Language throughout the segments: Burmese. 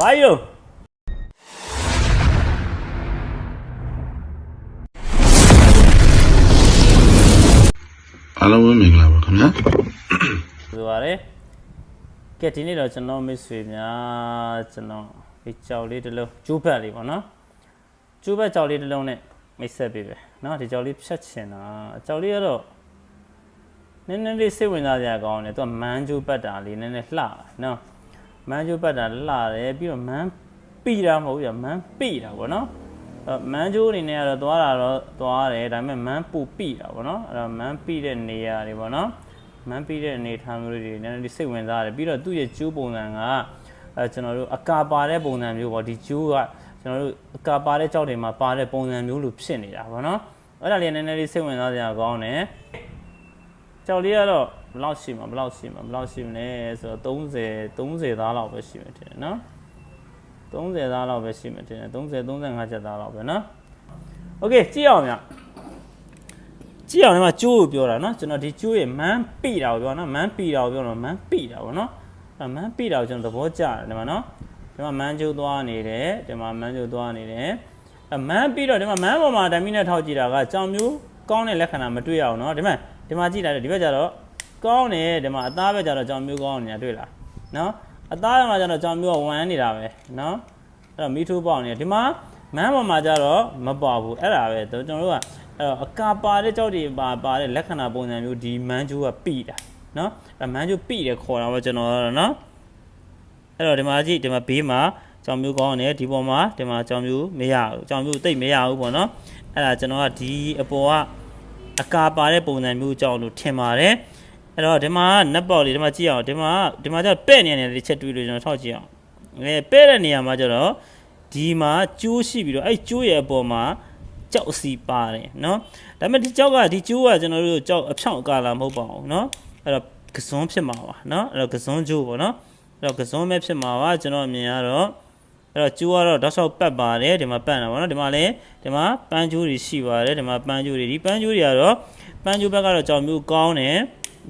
ဘာကြီးအားလုံးပဲမင်္ဂလာပါခင်ဗျာဆိုပါတယ်ကဲဒီနေ့တော့ကျွန်တော်မိတ်ဆွေများကျွန်တော်ဒီကြောက်လေးတစ်လုံးကျိုးဘက်လေးပေါ့နော်ကျိုးဘက်ကြောက်လေးတစ်လုံးနဲ့မိတ်ဆက်ပေးပဲเนาะဒီကြောက်လေးဖြတ်ချင်တာကြောက်လေးကတော့နည်းနည်းလေးစိတ်ဝင်စားစရာကောင်းတယ်သူကမန်းကျိုးဘက်တာလေးနည်းနည်းလှเนาะမန်းကျိုးဘက်တာလှတယ်ပြီးတော့မန်းပိတာမဟုတ်ဘူးမန်းပိတာပေါ့နော်မန်းကျိုးအနေနဲ့ကတော့သွားတာတော့သွားတယ်ဒါပေမဲ့မန်းပူပိတာပေါ့နော်အဲ့တော့မန်းပိတဲ့နေရာတွေပေါ့နော်မန်းပိတဲ့အနေထားမျိုးတွေနည်းနည်းလေးစိတ်ဝင်စားတယ်ပြီးတော့သူ့ရဲ့ကျိုးပုံစံကကျွန်တော်တို့အကာပါတဲ့ပုံစံမျိုးပေါ့ဒီကျိုးကကျွန်တော်တို့အကာပါတဲ့ကြောက်တွေမှာပါတဲ့ပုံစံမျိုးလိုဖြစ်နေတာပေါ့နော်အဲ့ဒါလေးနည်းနည်းလေးစိတ်ဝင်စားစရာကောင်းတယ်ကြောက်လေးကတော့ဘယ်လောက်ရှိမှာလဲဆိုတော့30သားလောက်ပဲရှိမယ်ထင်တယ်နော်30သားလောက်ပဲရှိမယ်ထင်တယ်35ချက်သားလောက်ပဲနော်โอเคကြည့်အောင်ညကြည့်အောင်ဒီမှာကျိုးကိုပြောတာနော်ကျွန်တော်ဒီကျိုးရဲ့မန်းပိတာကိုပြောနော်မန်းပိတာကိုပြောတော့မန်းပိတာပေါ့နော်အဲ့မန်းပိတာကိုကျွန်တော်သဘောကျတယ်ဒီမှာနော်ဒီမှာမန်းကျိုးသွားနေတယ်ဒီမှာမန်းကျိုးသွားနေတယ်မန်းပြီးတော့ဒီမှာမန်းပေါ်မှာဓာတ်မီနဲ့ထောက်ကြည့်တာကကြောင်မျိုးကောင်းတဲ့လက္ခဏာမတွေ့ရအောင်နော်ဒီမှာကြည့်လိုက်ဒီဘက်ကျတော့ကောင်းတယ်ဒီမှာအသားဘက်ကျတော့ကြောင်မျိုးကောင်းနေတာတွေ့လားနော်အသားဘက်မှာကျတော့ကြောင်မျိုးကဝမ်းနေတာပဲနော်အဲ့တော့မီးထိုးပေါက်နေတယ်ဒီမှာမန်းပေါ်မှာကျတော့မပေါဘူးအဲ့ဒါပဲကျွန်တော်တို့ကအဲ့တော့အကာပါတဲ့ကြောက်တွေပါတဲ့လက္ခဏာပုံစံမျိုးဒီမန်းကျိုးကပိတာနော်အဲ့မန်းကျိုးပိတယ်ခေါ်တာပေါ့ကျွန်တော်ကတော့နော်အဲ့တော့ဒီမှာကြည့်ဒီမှာဘေးမှာကြောင်မျိုးကောင်းတယ်ဒီပေါ်မှာဒီမှာကြောင်မျိုးမရဘူးကြောင်မျိုးတိတ်မရဘူးပေါ့နော်အဲ့ဒါကျွန်တော်ကဒီအပေါ်ကအကာပါတဲ့ပုံစံမျိုးကြောင်လို့ထင်ပါတယ်အဲ့တော့ဒီမှာနက်ပေါက်လေးဒီမှာကြည့်အောင်ဒီမှာကျပဲ့နေတယ်တစ်ချက်တွေးလို့ကျွန်တော်ထောက်ကြည့်အောင်ပဲ့တဲ့နေရာမှာကျတော့ဒီမှာကျိုးရှိပြီးတော့အဲ့ကျိုးရဲ့အပေါ်မှာကြောက်စီပါတယ်နော်ဒါပေမဲ့ဒီကြောက်ကဒီကျိုးကကျွန်တော်တို့ကြောက်အဖြောင့်အကာလာမဟုတ်ပါဘူးနော်အဲ့တော့ကစွန်းဖြစ်မှာပါနော်အဲ့တော့ကစွန်းကျိုးပေါ့နော်အဲ့တော့ကစွန်းပဲဖြစ်မှာပါကျွန်တော်အမြင်ကတော့အဲ့တော့ကျိုးကတော့တောက်လျှောက်ပတ်ပါတယ်ဒီမှာပတ်နေတာပေါ့နော်ဒီမှာလည်းဒီမှာပန်းကျိုးတွေရှိပါတယ်ဒီမှာပန်းကျိုးတွေဒီပန်းကျိုးတွေကတော့ပန်းကျိုးဘက်ကတော့ကြောင်မျိုးကောင်းတယ်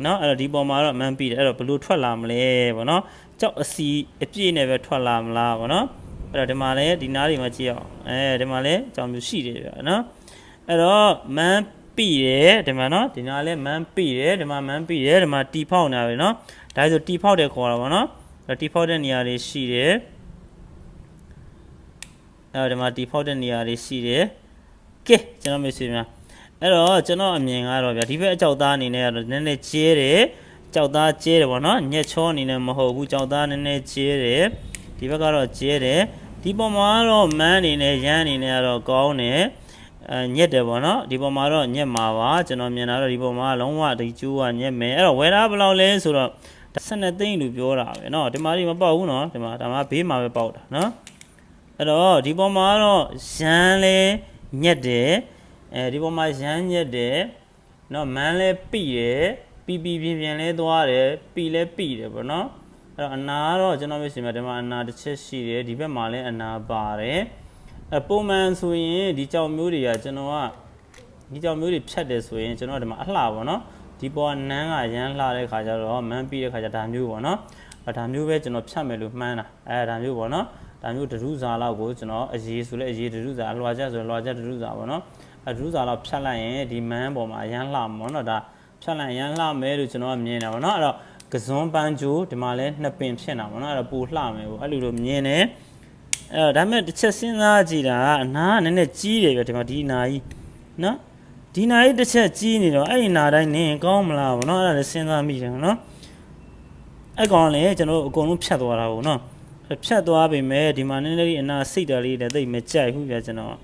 နော်အဲ့တော့ဒီပေါ်မှာတော့မန်းပြီးတယ်အဲ့တော့ဘယ်လိုထွက်လာမလဲပေါ့နော်ကြောက်အစီအပြည့်နဲ့ပဲထွက်လာမလားပေါ့နော်အဲ့တော့ဒီမှာလည်းဒီနားတွေမှာကြည့်အောင်ဒီမှာလည်းကြောင်မျိုးရှိတယ်ဗျာနော်အဲ့တော့မန်းပြီးတယ်ဒီမှာနော်ဒီနားလည်းမန်းပြီးတယ်ဒီမှာမန်းပြီးတယ်ဒီမှာတီဖောက်နေတာပဲနော်ဒါဆိုတီဖောက်တယ်ခေါ်တာပေါ့နော်အဲ့တီဖောက်တဲ့နေရာတွေရှိတယ်အဲ့တော့ဒီမှာတီဖောက်တဲ့နေရာတွေရှိတယ်ကဲကျွန်တော်မျိုးစီများအဲ့တော့ကျွန်တော်အမြင်ကတော့ဗျာဒီဘက်အကြောက်သားအနေနဲ့ကတော့နည်းနည်းကျဲတယ်ကြောက်သားကျဲတယ်ပေါ့နော်ညက်ချောအနေနဲ့မဟုတ်ဘူးကြောက်သားနည်းနည်းကျဲတယ်ဒီဘက်ကတော့ကျဲတယ်ဒီပေါ်မှာတော့မန်းအနေနဲ့ရမ်းအနေနဲ့ကတော့ကောင်းတယ်ညက်တယ်ပေါ့နော်ဒီပေါ်မှာတော့ညက်မှာပါကျွန်တော်မြင်တာတော့ဒီပေါ်မှာလုံးဝဒီကျိုးကညက်မယ်အဲ့တော့ဝယ်တာဘယ်လောက်လဲဆိုတော့12သိန်းလို့ပြောတာပဲเนาะဒီမှာမပေါက်ဘူးเนาะဒီမှာဒါမှဘေးမှာပဲပေါက်တာเนาะအဲ့တော့ဒီပေါ်မှာတော့ရမ်းလဲညက်တယ်ဒီပေါ်မှာရမ်းညက်တယ်เนาะမန်းလဲပိတယ်ပြင်းလဲသွားတယ်ပိလဲပိတယ်ပေါ့เนาะအဲ့တော့အနာတော့ကျွန်တော်ပြောရှင်မှာဒီမှာအနာတစ်ချက်ရှိတယ်ဒီဘက်မှာလည်းအနာပါတယ်ပုံမှန်ဆိုရင်ဒီကြောင်မျိုးတွေကကျွန်တော်ကဒီကြောင်မျိုးတွေဖြတ်တယ်ဆိုရင်ကျွန်တော်ဒီမှာအလှပေါ့နော်ဒီပေါ်ကနန်းကရမ်းလှတဲ့ခါကျတော့မန်းပြီးတဲ့ခါကျဒါမျိုးပေါ့နော်ဒါမျိုးပဲကျွန်တော်ဖြတ်မယ်လို့မှန်းတာဒါမျိုးပေါ့နော်ဒါမျိုးဒရုဇာလောက်ကိုကျွန်တော်အရေးဆိုလဲအရေးဒရုဇာအလွှာချက်ဆိုလွှာချက်ဒရုဇာပေါ့နော်ဒရုဇာလောက်ဖြတ်လိုက်ရင်ဒီမန်းပေါ်မှာရမ်းလှမှာပေါ့နော်ဒါဖြတ်လိုက်ရမ်းလှမယ်လို့ကျွန်တော်ကမြင်တာပေါ့နော်အဲ့တော့ကစွန်းပန်းကျိုးဒီမှာလဲနှစ်ပင်ဖြစ်နေတာပေါ့နော်အဲ့တော့ပူလှမယ်ပေါ့အဲ့လိုလိုမြင်တယ်အဲ့တော့ဒါမဲ့တစ်ချက်စဉ်းစားကြည့်တာအနာကနည်းနည်းကြီးတယ်ဗျဒီမှာဒီနာကြီးနော်ဒီနာကြီးတစ်ချက်ကြီးနေတော့အဲ့ဒီနာတိုင်းနင်းကောင်းမလားဗောနော်အဲ့ဒါလည်းစဉ်းစားမိတယ်နော်အဲ့ကောင်လည်းကျွန်တော်အကုန်လုံးဖြတ်သွားတာဗောနော်ဖြတ်သွားပြီမဲ့ဒီမှာနည်းနည်းလေးအနာစိတ်တာလေးလည်းသိမကြိုက်ဘူးဗျကျွန်တော်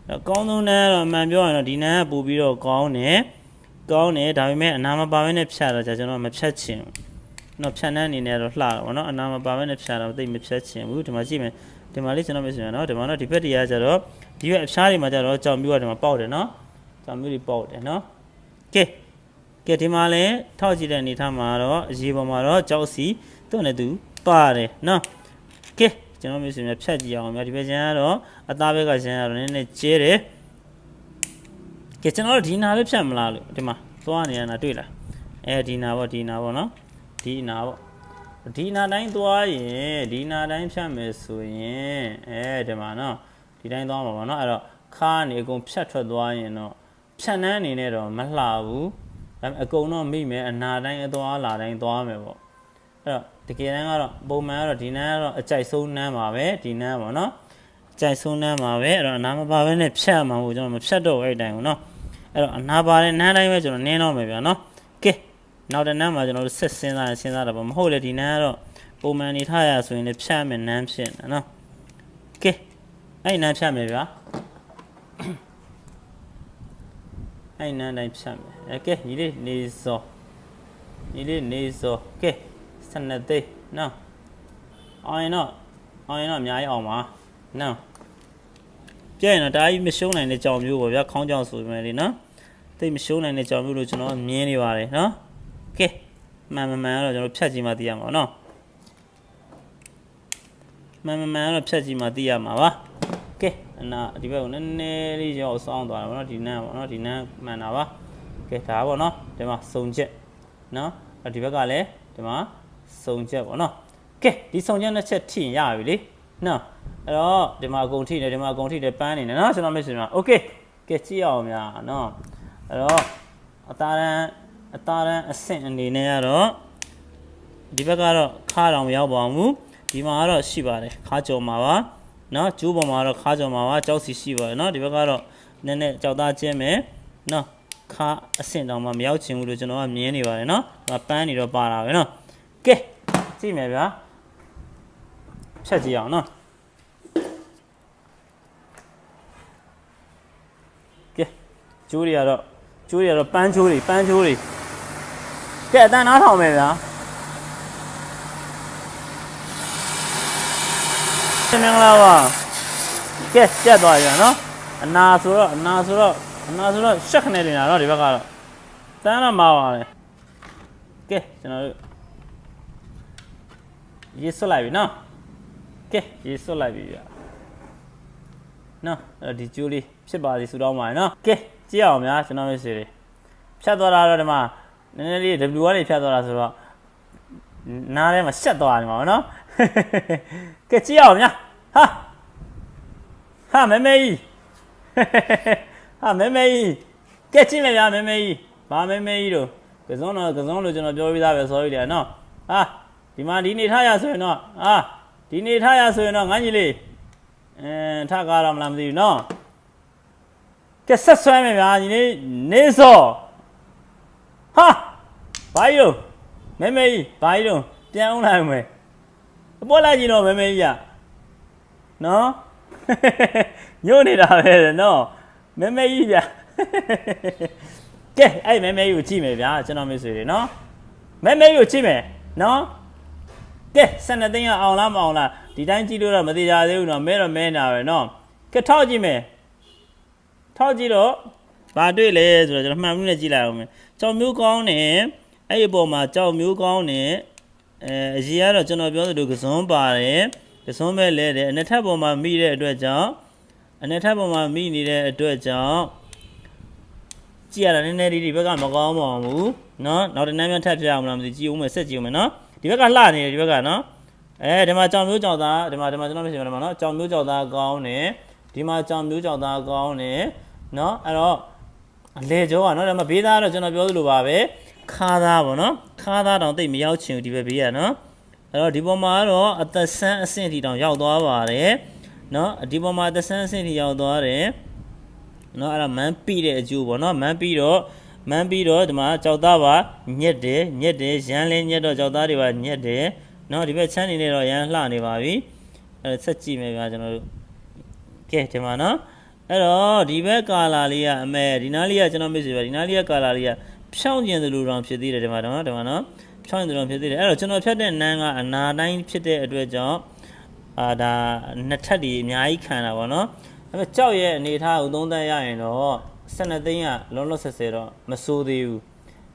အကောင်းဆုံးနဲ့တော့အမှန်ပြောရင်တော့ဒီနာကပို့ပြီးတော့ကောင်းတယ်ဒါပေမဲ့အနာမပါဘဲနဲ့ဖြတ်တော့ကျွန်တော်မဖြတ်ချင်ဘူးနော်ဖြတ်နှန်းအနေနဲ့တော့လှတာဗောနော်အနာမပါဘဲနဲ့ဖြတ်တော့သိမဖြတ်ချင်ဘူးဒီမှာကြည့်မယ်ဒီမှာလေးကျွန်တော်ပြောရှင်နော်ဒီမှာတော့ဒီဘက်တရားကျတော့ဒီဘက်အဖျားတွေမှာကျတော့ကြောင်မျိုးကဒီမှာပေါက်တယ်နော်ကြောင်မျိုးတွေပေါက်တယ်နော်ကဲဒီမှာလည်းထောက်ကြည့်တဲ့အနေထားမှာတော့အရေးပေါ်မှာတော့ကြောက်စီသူ့နဲ့သူပါတယ်နော်ကဲကျွန်တော်မျိုးရှင်ဖြတ်ကြည့်အောင်များဒီဘက်ကျန်ကတော့အသားဘက်ကကျန်ကတော့နည်းနည်းကျဲတယ်ကဲကျွန်တော်တို့ဒီနာလေးဖြတ်မလားလို့ဒီမှာသွားနေရတာတွေ့လားဒီနာပေါ့နော်ဒီနာပေါ့ ဒီနာတိုင်းသွားရင်ဒီနာတိုင်းဖြတ်မယ်ဆိုရင်ဒီမှာနော်ဒီတိုင်းသွားမှာပေါ့နော်အဲ့တော့ခါနေအကုန်ဖြတ်ထွက်သွားရင်တော့ဖြတ်နှန်းအနေနဲ့တော့မလှဘူးဒါပေမဲ့အကုန်တော့မိမယ်အနာတိုင်းအသွားလာတိုင်းသွားမယ်ပေါ့အဲ့တော့တကယ်တမ်းကတော့ပုံမှန်ကတော့ဒီနန်းကတော့အကြိုက်ဆုံးနန်းပါပဲဒီနန်းပေါ့နော်အကြိုက်ဆုံးနန်းပါပဲအဲ့တော့အနာမပါဘဲနဲ့ဖြတ်မှာကိုကျွန်တော်မဖြတ်တော့အဲ့တိုင်းပေါ့နော်အဲ့တော့အနာပါတဲ့နန်းတိုင်းပဲကျွန်တော်နင်းတော့မယ်ဗျာနော်ကဲနောက်တဲ့နန်းမှာကျွန်တော်တို့ဆက်စဉ်းစားတာပေါ့မဟုတ်လေဒီနန်းကတော့ပုံမှန်နေထားရဆိုရင်လည်းဖြတ်မယ်နန်းဖြစ်နေနော်ကဲအဲ့နန်းဖြတ်မယ်ဗျာအဲ့နန်းတိုင်းဖြတ်မယ်ကဲညီလေးနေစောကဲ12သိန်းနော်အောင်ရင်တော့အများကြီးအောင်ပါနော်ပြည့်ရင်တော့ဒါကြီးမရှုံးနိုင်တဲ့ကြောင်မျိုးပေါ့ဗျာခေါင်းကြောင်ဆိုပေမဲ့လေနော်သိမရှုံးနိုင်တဲ့ကြောင်မျိုးလို့ကျွန်တော်မြင်နေပါတယ်နော်ကဲမှန်တော့ကျွန်တော်ဖြတ်ကြည့်မှသိရမှာနော်မှန်တော့ဖြတ်ကြည့်မှသိရမှာပါကဲအနာဒီဘက်ကိုနည်းနည်းလေးကြောက်ဆောင်းသွားတယ်ဗောနော်ဒီနန်းဗောနော်ဒီနန်းမှန်တာပါကဲဒါဗောနော်ဒီမှာစုံချက်နော်ဒီဘက်ကလည်းဒီမှာစုံချက်ဗောနော်ကဲဒီစုံချက်နှစ်ချက်ထိရင်ရပြီလေနော်အဲ့တော့ဒီမှာအကုန်ထိနေဒီမှာအကုန်ထိတယ်ပန်းနေတယ်နော်ကျွန်တော်မိတ်ဆွေများโอเคကဲကြည့်အောင်များနော်အဲ့တော့အသားရန်အဆင့်အနေနဲ့ကတော့ဒီဘက်ကတော့ခါတောင်မရောက်ပါဘူးဒီမှာကတော့ရှိပါတယ်ခါကြော်မှာပါနော်ကျိုးပေါ်မှာတော့ခါကြော်မှာပါကြောက်စီရှိပါတယ်နော်ဒီဘက်ကတော့နည်းနည်းကြောက်သားကျင်းမယ်နော်ခါအဆင့်တောင်မှမရောက်ချင်ဘူးလို့ကျွန်တော်ကမြင်နေပါတယ်နော်ပန်းနေတော့ပါတာပဲနော်ကဲကြည့်မယ်ဗျာဖြတ်ကြည့်အောင်နော်ကဲကျိုးတွေကတော့ပန်းကျိုးတွေကဲအတန်းနားထောင်မယ်ဗျာမင်္ဂလာပါကဲကျက်သွားပြီနော်အနာဆိုတော့ရှက်ခနဲ့နေတာနော်ဒီဘက်ကတော့တန်းတော့မှာပါလေကဲကျွန်တော်တို့ရေးဆွတ်လိုက်ပြီနော်ကဲရေးဆွတ်လိုက်ပြီဗျာနော်ဒီကျိုးလေးဖြစ်ပါစီဆူတောင်းပါရနော်ကဲကြည့်အောင်များကျွန်တော်တို့စီတွေဖြတ်သွားတာတော့ဒီမှာနည်းနည်းလေး W ကနေဖြတ်သွားတာဆိုတော့နားထဲမှာရှက်သွားတယ်မှာနော်ကဲကြည့်အောင်များဟာမဲမဲကြီးကဲကြည့်မယ်ဗျာမဲမဲကြီးဘာမဲမဲကြီးတို့ကစုံလို့ကျွန်တော်ပြောပြီးသားပဲဆိုရည်နော်ဒီမှာဒီနေထားရဆိုရင်တော့ဒီနေထားရဆိုရင်တော့ငန်းကြီးလေးထကားတော့မလားမသိဘူးနော်ကဲဆက်ဆွဲမယ်ဗျာညီလေးနေစောဘာကြီးတို့မဲမဲကြီးဘာကြီးတို့ပြန်အောင်လိုက်မယ်အပေါ်လိုက်ကြည့်တော့မဲမဲကြီးကနော်ညို့နေတာပဲနော်မဲမဲကြီးဗျာကဲအဲ့မဲမဲကြီးကိုကြည့်မယ်ဗျာကျွန်တော်မိတ်ဆွေတွေနော်မဲမဲကြီးကိုကြည့်မယ်နော်ကဲ12သိန်းအောင်လားမအောင်လားဒီတိုင်းကြည့်လို့တော့မသေးကြသေးဘူးနော်မဲတော့မဲနေတာပဲနော်ကဲထောက်ကြည့်မယ်ထောက်ကြည့်တော့ဘာတွေ့လဲဆိုတော့ကျွန်တော်မှန်မှုနဲ့ကြည့်လိုက်အောင်မယ်ကြောင်မျိုးကောင်းနေအဲ့ဒီအပေါ်မှာကြောင်မျိုးကောင်းနေအရေးကတော့ကျွန်တော်ပြောသလိုကစွန်းပါတယ်ကစွန်းပဲလဲတယ်အနှစ်ထပ်ပေါ်မှာမိတဲ့အတွက်ကြောင့်ကြည့်ရတာနည်းနည်းဒီဘက်ကမကောင်းပါဘူးနော်နောက်တစ်နည်းများထပ်ပြအောင်လားမသိကြည့်ဦးမယ်ဆက်ကြည့်ဦးမယ်နော်ဒီဘက်ကလှနေတယ်ဒီဘက်ကနော်ဒီမှာကြောင်မျိုးကြောင်သားဒီမှာကျွန်တော်မရှိမှာနော်ကြောင်မျိုးကြောင်သားကောင်းနေဒီမှာကြောင်မျိုးကြောင်သားကောင်းနေနော်အဲ့တော့အလေကျော်ကနော်ဒါမှဘေးသားတော့ကျွန်တော်ပြောသလိုပါပဲခါသားပေါ့နော်ခါသားတောင်တိတ်မရောက်ချင်ဘူးဒီဘက်ဘေးကနော်အဲ့တော့ဒီပေါ်မှာတော့အသက်ဆန်းအဆင့်ထိတောင်ရောက်သွားပါတယ်နော်ဒီပေါ်မှာအသက်ဆန်းအဆင့်ထိရောက်သွားတယ်နော်အဲ့ဒါမန်းပြီးတဲ့အကျိုးပေါ့နော်မန်းပြီးတော့ဒီမှာကြောက်သားပါညက်တယ်ရမ်းလေးညက်တော့ကြောက်သားတွေပါညက်တယ်နော်ဒီဘက်ချမ်းနေနေတော့ရမ်းလှနေပါပြီအဲ့ဆက်ကြည့်မယ်ဗျာကျွန်တော်တို့ကဲဒီမှာနော်အဲ့တော့ဒီဘက်ကာလာလေးကအမဲဒီနားလေးကကျွန်တော်မိတ်ဆွေပဲဒီနားလေးကကာလာလေးကဖြောင်းကျင်သလိုတောင်ဖြစ်သေးတယ်ဒီမှာနော်ဖြောင်းကျင်သလိုဖြစ်သေးတယ်အဲ့တော့ကျွန်တော်ဖြတ်တဲ့နန်းကအနာတိုင်းဖြစ်တဲ့အတွက်ကြောင့်ဒါနှစ်ထပ်ဒီအများကြီးခံတာပေါ့နော်အဲ့တော့ကြောက်ရဲ့အနေထားကိုသုံးသပ်ရရင်တော့12သိန်းကလုံးလုံးဆက်ဆက်တော့မစိုးသေးဘူး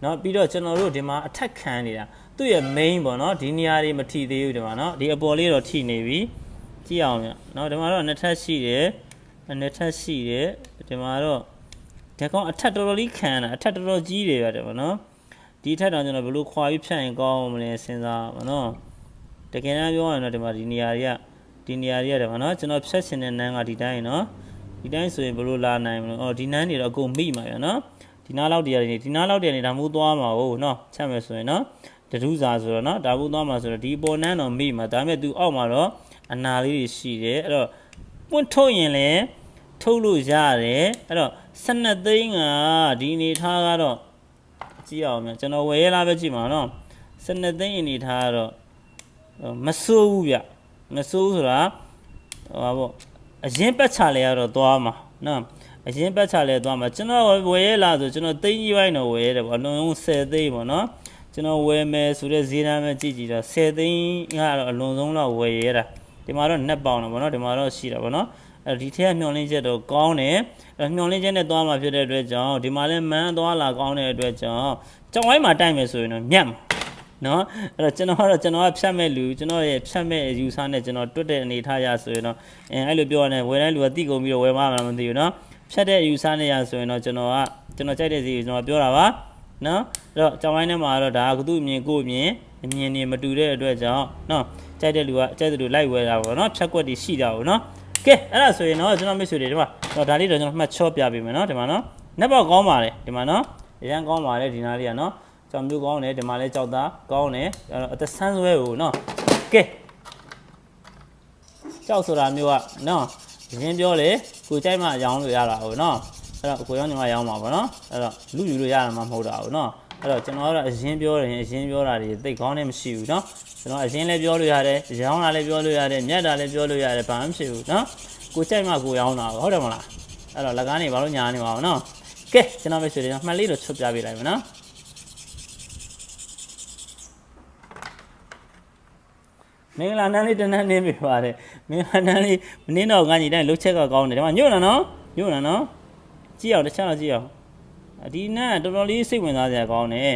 เนาะပြီးတော့ကျွန်တော်တို့ဒီမှာအထက်ခံနေတာသူ့ရဲ့ main ပေါ့เนาะဒီနေရာတွေမထိသေးဘူးဒီမှာเนาะဒီအပေါ်လေးတော့ထိနေပြီကြည့်အောင်ညเนาะဒီမှာတော့နှစ်ထပ်ရှိတယ်ဒီမှာတော့ဒီကောင်အထက်တော်တော်လေးခံတာအထက်တော်တော်ကြီးတယ်ဗျာဒီမှာเนาะဒီထက်တော့ကျွန်တော်ဘယ်လိုခွာပြီးဖြတ်ရင်ကောင်းမလဲစဉ်းစားပါเนาะ တကယ်တမ်းပြောရရင်တော့ဒီမှာဒီနေရာတွေကတယ်ဗောနော်ကျွန်တော်ဖြတ်ချင်တဲ့နန်းကဒီတိုင်းနော်ဒီတိုင်းဆိုရင်ဘယ်လိုလာနိုင်မလဲအော်ဒီနန်းတွေတော့အကုန်မိမှာရနော်ဒီနားလောက်တရားတွေဒီနားလောက်တရားတွေဒါမို့သွားမှာဟုတ်နော်ချက်မယ်ဆိုရင်နော်တဒုစာဆိုတော့နော်ဒါမို့သွားမှာဆိုတော့ဒီပေါ်နန်းတော့မိမှာဒါပေမဲ့ तू အောက်မှာတော့အနာလေးတွေရှိတယ်အဲ့တော့ပွင့်ထုတ်ရင်လည်းထုတ်လို့ရတယ်အဲ့တော့12သိန်းကဒီအနေထားကတော့ကြည့်အောင်မြန်ကျွန်တော်ဝယ်ရလားပဲကြည့်မှာနော်12သိန်းအနေထားကတော့မစိုးဘူးဗျမစိုးဆိုတာဟာပေါ့အရင်ပတ်ချလဲရတော့သွားမှာနော်အရင်ပတ်ချလဲသွားမှာကျွန်တော်ဝယ်ရလားဆိုကျွန်တော်သိန်းကြီးပိုင်းတော့ဝယ်ရတယ်ပေါ့အလုံး10သိန်းပေါ့နော်ကျွန်တော်ဝယ်မယ်ဆိုတဲ့ဈေးတန်းပဲကြည့်တော့10သိန်းကတော့အလုံးစုံတော့ဝယ်ရတာဒီမှာတော့netပေါင်တော့ပေါ့နော်ဒီမှာတော့ရှိတာပေါ့နော်အဲဒီထက်မျောလင်းချက်တော့ကောင်းတယ်မျောလင်းချက်နဲ့သွားမှာဖြစ်တဲ့အတွက်ကြောင့်ဒီမှာလည်းမန်းသွားလာကောင်းတဲ့အတွက်ကြောင့်ကြောင်ဝိုင်းမှာတိုက်မယ်ဆိုရင်တော့မြတ်မှာနော်အဲ့တော့ကျွန်တော်ကဖြတ်မဲ့လူကျွန်တော်ရဲ့ဖြတ်မဲ့ယူဆနဲ့ကျွန်တော်တွတ်တဲ့အနေထားရဆိုရင်တော့အဲ့လိုပြောရနေဝယ်တဲ့လူကတိကုန်ပြီးတော့ဝယ်မှာမသိဘူးနော်ဖြတ်တဲ့ယူဆနဲ့ရဆိုရင်တော့ကျွန်တော်ကြိုက်တဲ့စီကျွန်တော်ပြောတာပါနော်အဲ့တော့ကြောင်ဝိုင်းထဲမှာတော့ဒါကသူ့အမြင်ကိုအမြင်နေမတူတဲ့အတွက်ကြောင့်နော်ကြိုက်တဲ့လူကကြိုက်တဲ့လူလိုက်ဝယ်တာပေါ့နော်ဖြတ်ကွက်တွေရှိတာပေါ့နော်ကဲအဲ့ဒါဆိုရင်တော့ကျွန်တော်မိတ်ဆွေတွေဒီမှာဒါလေးတော့ကျွန်တော်မှတ်ချော့ပြပေးမယ်နော်ဒီမှာနော်နက်ပေါက်ကောင်းပါတယ်ဒီမှာနော်အရန်ကောင်းပါတယ်ဒီနားလေးကနော်ကြောင်မျိုးကောင်းတယ်ဒီမှာလဲကြောက်သားကောင်းတယ်အဲ့တော့အသက်ဆန်းဆွဲကိုနော်ကဲကြောက်ဆိုတာမျိုးကနော်ရင်းပြောလေကိုကြိုက်မှရောင်းလို့ရတာဟုတ်နော်အဲ့တော့ကိုရောင်းညီမရောင်းမှာပေါ့နော်အဲ့တော့လူယူလို့ရတာမှမဟုတ်တာဟုတ်နော်အဲ့တော့ကျွန်တော်ကတော့အရင်ပြောတယ်အရင်ပြောတာတွေသိကောင်းနေမရှိဘူးနော်ကျွန်တော်အရင်လည်းပြောလို့ရတယ်ရောင်းတာလည်းပြောလို့ရတယ်မြတ်တာလည်းပြောလို့ရတယ်ဘာမှမရှိဘူးနော်ကိုကြိုက်မှကိုရောင်းတာဟုတ်တယ်မလားအဲ့တော့လက်ကားနေဘာလို့ညာနေပါအောင်နော်ကဲကျွန်တော်ပဲဆိုတယ်မှတ်လေးတော့ချွတ်ပြပေးလိုက်မယ်နော်မင်္ဂလာနန်းလေးတန်းနေပြီပါတယ်မင်္ဂလာနန်းလေးမင်းတော့ငါညီတိုင်းလှုပ်ချက်ကကောင်းတယ်ဒီမှာညွတ်လာနော်ကြည့်အောင်တခြားတော့ကြည့်အောင်ဒီနန်းတော်တော်လေးစိတ်ဝင်စားစရာကောင်းတယ်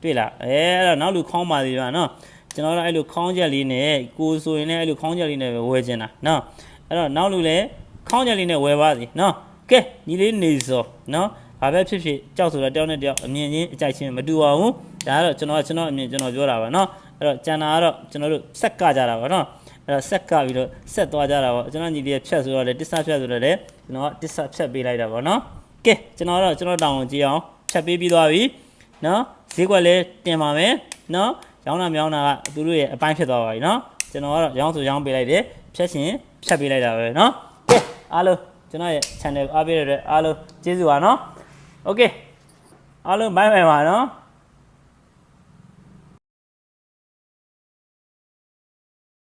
တွေ့လားအဲ့တော့နောက်လူခေါင်းပါသေးပါနော်ကျွန်တော်တို့အဲ့လိုခေါင်းချက်လေးနဲ့ကိုဆိုရင်လည်းအဲ့လိုခေါင်းချက်လေးနဲ့ပဲဝယ်ချင်တာနော်အဲ့တော့နောက်လူလည်းခေါင်းချက်လေးနဲ့ဝယ်ပါစီနော်ကဲညီလေးနေစောနော်ဘာပဲဖြစ်ဖြစ်ကြောက်ဆိုတာတယောက်နဲ့တယောက်အမြင်ချင်းအကြိုက်ချင်းမတူပါဘူးဒါကတော့ကျွန်တော်အမြင်ကျွန်တော်ပြောတာပါနော်အဲ့တော့ကျန်တာကတော့ကျွန်တော်တို့ဆက်ကကြတာပါနော်အဲ့တော့ဆက်ကပြီးတော့ဆက်သွားကြတာပေါ့ကျွန်တော်ညီလေးဖြတ်ဆိုတော့လေတစ္ဆဖြတ်ဆိုတော့လေကျွန်တော်တစ္ဆဖြတ်ပေးလိုက်တာပေါ့နော်ကဲကျွန်တော်တောင်းအောင်ကြည့်အောင်ဖြတ်ပေးပြီးသွားပြီနော်ဈေးကွက်လည်းတင်ပါမယ်နော်ရောင်းတာမြောင်းတာကသူတို့ရဲ့အပိုင်းဖြစ်သွားပါပြီနော်ကျွန်တော်ကတော့ရောင်းဆိုရောင်းပေးလိုက်တယ်ဖြတ်ရှင်ဖြတ်ပေးလိုက်တာပဲနော်ကဲအားလုံးကျွန်တော်ရဲ့ channel အားပေးတဲ့အတွက်အားလုံးကျေးဇူးပါနော်โอเคအားလုံးဘိုင်ဘိုင်ပါနော်